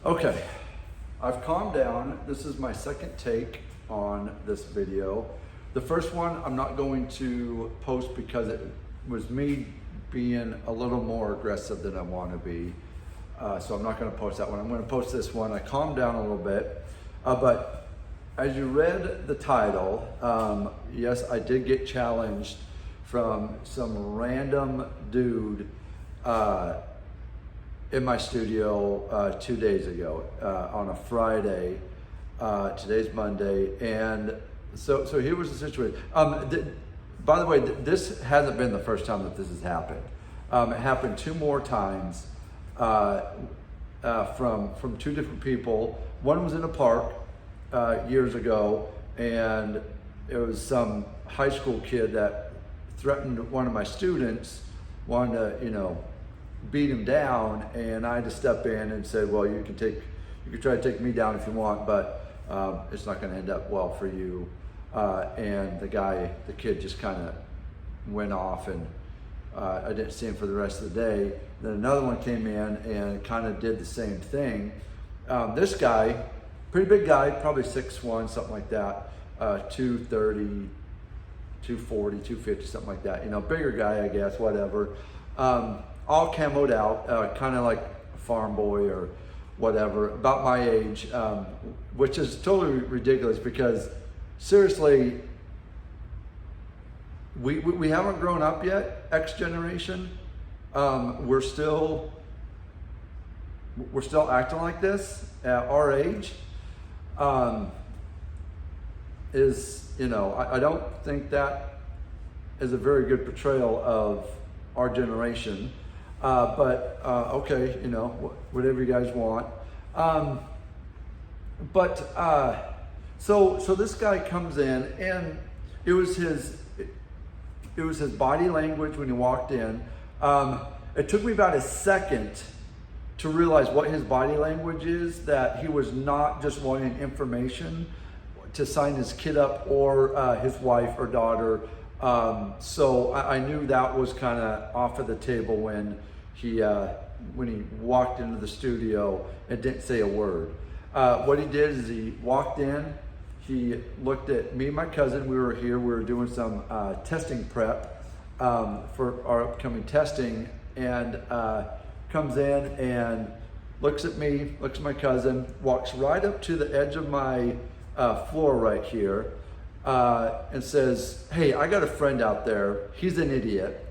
Okay, I've calmed down. This is my second take on this video. The first one I'm not going to post because it was me being a little more aggressive than I want to be. So I'm not going to post that one. I'm going to post this one. I calmed down a little bit. But as you read the title, yes, I did get challenged from some random dude in my studio 2 days ago on a Friday. Today's Monday, and so here was the situation. By the way, this hasn't been the first time that this has happened. It happened two more times from two different people. One was in a park years ago, and it was some high school kid that threatened one of my students, wanted to, beat him down, and I had to step in and say, well, you can try to take me down if you want, but it's not going to end up well for you. And the kid just kind of went off, and I didn't see him for the rest of the day. Then another one came in and kind of did the same thing. This guy, pretty big guy, probably 6'1", something like that, 230, 240, 250, something like that. Bigger guy, I guess, whatever. All camoed out, kind of like a farm boy or whatever, about my age, which is totally ridiculous because seriously, we haven't grown up yet, X generation. We're still acting like this at our age. I don't think that is a very good portrayal of our generation. But okay, whatever you guys want. So this guy comes in, and it was his body language when he walked in. It took me about a second to realize what his body language is, that he was not just wanting information to sign his kid up or his wife or daughter. So I knew that was kind of off of the table when he walked into the studio and didn't say a word. What he did is he walked in, he looked at me and my cousin. We were doing some testing prep for our upcoming testing, and comes in and looks at me, looks at my cousin, walks right up to the edge of my floor right here, and says, hey, I got a friend out there. He's an idiot,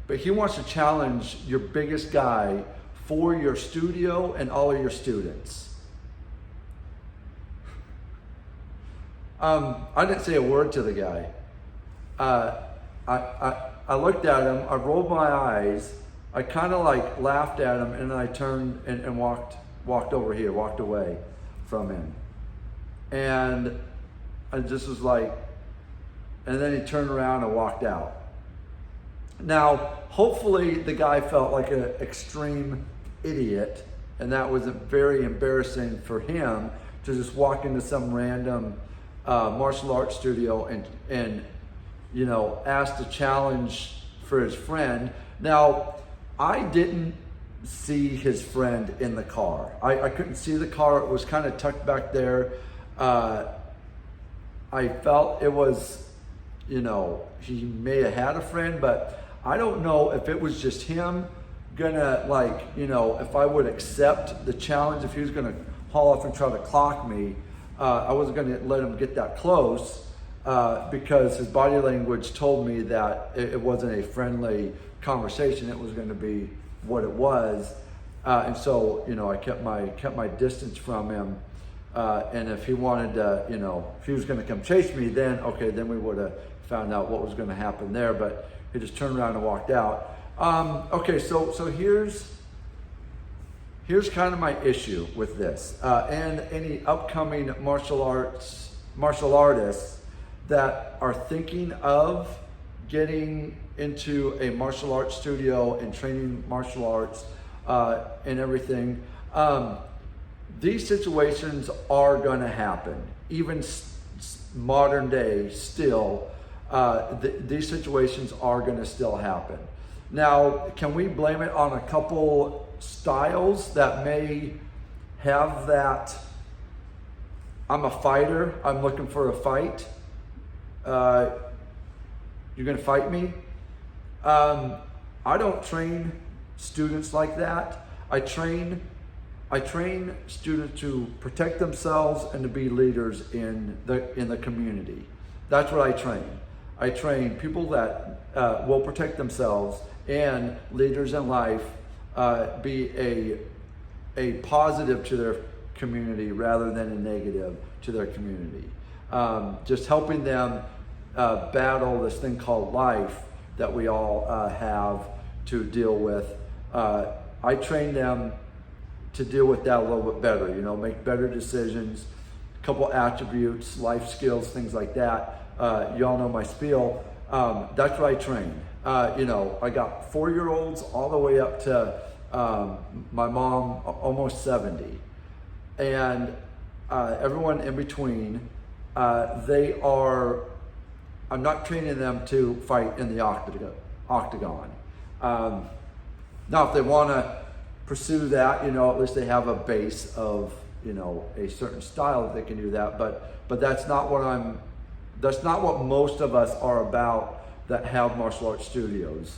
but he wants to challenge your biggest guy for your studio and all of your students. I didn't say a word to the guy. I looked at him, I rolled my eyes, I kind of like laughed at him, and then I turned and walked over here, walked away from him. And I just was like, and then he turned around and walked out. Now, hopefully the guy felt like an extreme idiot, and that was very embarrassing for him to just walk into some random martial arts studio and ask to challenge for his friend. Now, I didn't see his friend in the car. I couldn't see the car. It was kind of tucked back there. I felt it was, he may have had a friend, but I don't know if it was just him gonna if I would accept the challenge, if he was gonna haul off and try to clock me. I wasn't gonna let him get that close because his body language told me that it wasn't a friendly conversation. It was gonna be what it was. And so, I kept my distance from him. And if he wanted to, if he was going to come chase me, then we would have found out what was going to happen there. But he just turned around and walked out. So here's kind of my issue with this, and any upcoming martial artists that are thinking of getting into a martial arts studio and training martial arts and everything. These situations are going to happen, even modern day still. These situations are going to still happen. Now, can we blame it on a couple styles that may have that, I'm a fighter, I'm looking for a fight. You're gonna fight me? I don't train students like that. I train students to protect themselves and to be leaders in the community. That's what I train. I train people that will protect themselves and leaders in life, be a positive to their community rather than a negative to their community. Just helping them battle this thing called life that we all have to deal with. I train them to deal with that a little bit better, make better decisions, a couple attributes, life skills, things like that. You all know my spiel. That's what I train. I got 4-year-olds all the way up to my mom, almost 70. And everyone in between, I'm not training them to fight in the octagon. Now, if they want to pursue that, at least they have a base of, a certain style that they can do that. But that's not what most of us are about that have martial arts studios.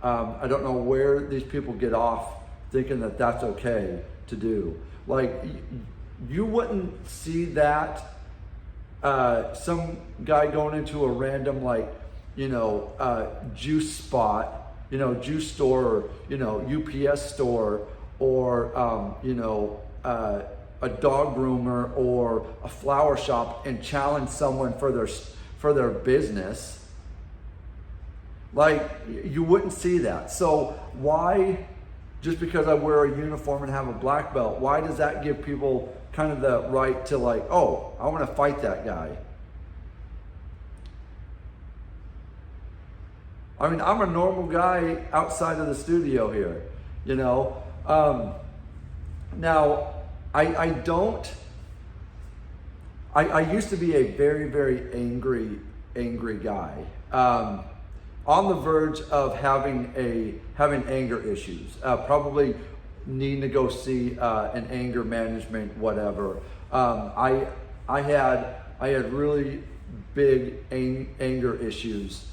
I don't know where these people get off thinking that that's okay to do. Like, you wouldn't see that some guy going into a random juice spot, juice store, or UPS store, or a dog groomer or a flower shop and challenge someone for their business. Like, you wouldn't see that. So why, just because I wear a uniform and have a black belt, why does that give people kind of the right to oh, I want to fight that guy? I mean, I'm a normal guy outside of the studio here, Now, I used to be a very, very angry guy. On the verge of having anger issues, probably needing to go see an anger management, whatever. I had really big anger issues,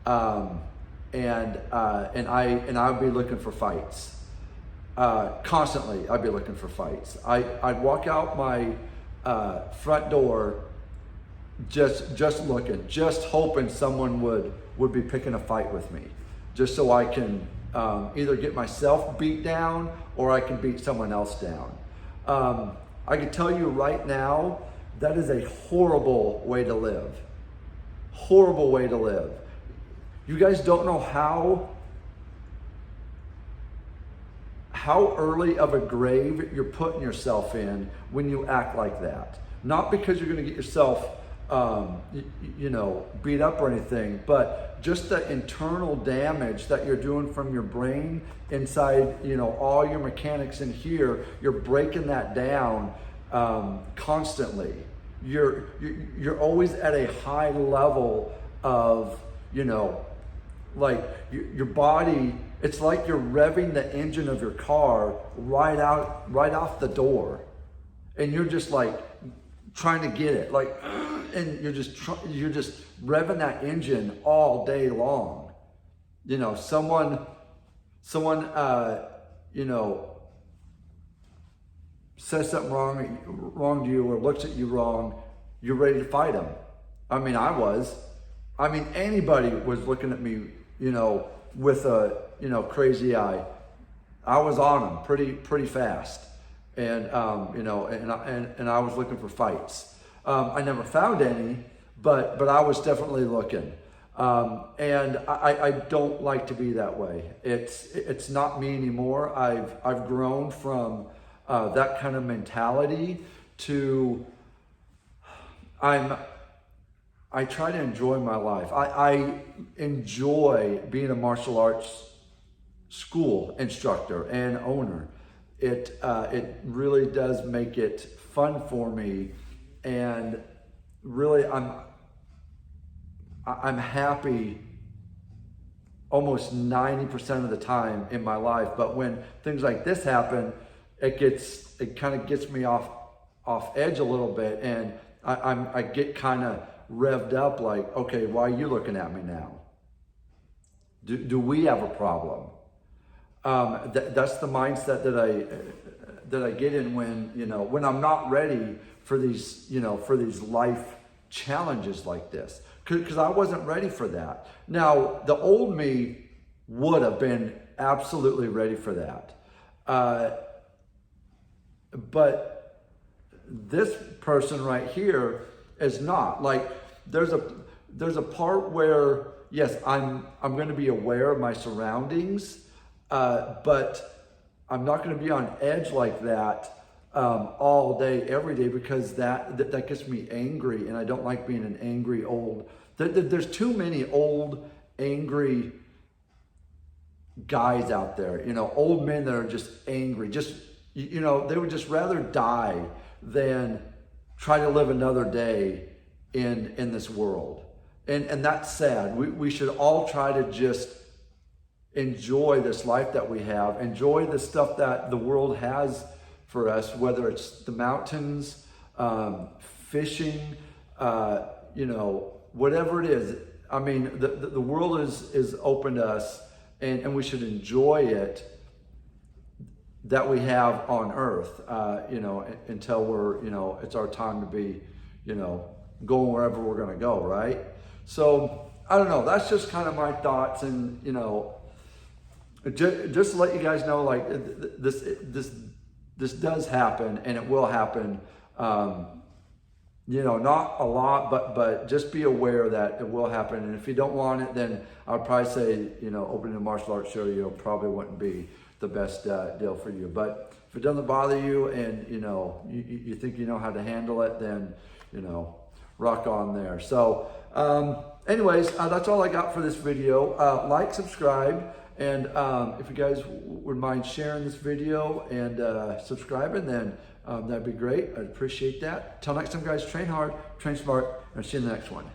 and I'd be looking for fights. Constantly, I'd be looking for fights. I'd walk out my front door, just looking, just hoping someone would be picking a fight with me, just so I can either get myself beat down or I can beat someone else down. I can tell you right now, that is a horrible way to live. Horrible way to live. You guys don't know how early of a grave you're putting yourself in when you act like that. Not because you're going to get yourself beat up or anything, but just the internal damage that you're doing from your brain inside, all your mechanics in here, you're breaking that down constantly. You're always at a high level of, your body, it's like you're revving the engine of your car right off the door. And you're just trying to get it, and you're just revving that engine all day long. Someone says something wrong to you or looks at you wrong, you're ready to fight them. I mean, anybody was looking at me, with a, crazy eye. I was on them pretty fast. And, and I was looking for fights. I never found any, but I was definitely looking. And I don't like to be that way. It's not me anymore. I've grown from that kind of mentality to I try to enjoy my life. I enjoy being a martial arts school instructor and owner. It really does make it fun for me, and really I'm happy almost 90% of the time in my life. But when things like this happen, it kind of gets me off edge a little bit, and I get kind of revved up, like, okay, why are you looking at me now? Do we have a problem? That's the mindset that I get in when I'm not ready for these life challenges like this, because I wasn't ready for that. Now, the old me would have been absolutely ready for that, but this person right here is not. Like, there's a part where, yes, I'm going to be aware of my surroundings, but I'm not going to be on edge like that all day, every day, because that gets me angry, and I don't like being an angry old. There's too many old, angry guys out there, old men that are just angry. Just, they would just rather die than try to live another day in this world. And that's sad. We should all try to just enjoy this life that we have, enjoy the stuff that the world has for us, whether it's the mountains, fishing, whatever it is. I mean, the world is open to us, and we should enjoy it that we have on earth, until we're, it's our time to be, going wherever we're going to go, right? So, I don't know, that's just kind of my thoughts, and, just to let you guys know, like, this does happen, and it will happen, not a lot, but just be aware that it will happen. And if you don't want it, then I would probably say, opening a martial arts show, probably wouldn't be the best deal for you. But if it doesn't bother you, and, you think you know how to handle it, then, rock on there. So, anyways, that's all I got for this video. Like, subscribe, and if you guys would mind sharing this video and subscribing, then that'd be great. I'd appreciate that. Till next time, guys, train hard, train smart, and I'll see you in the next one.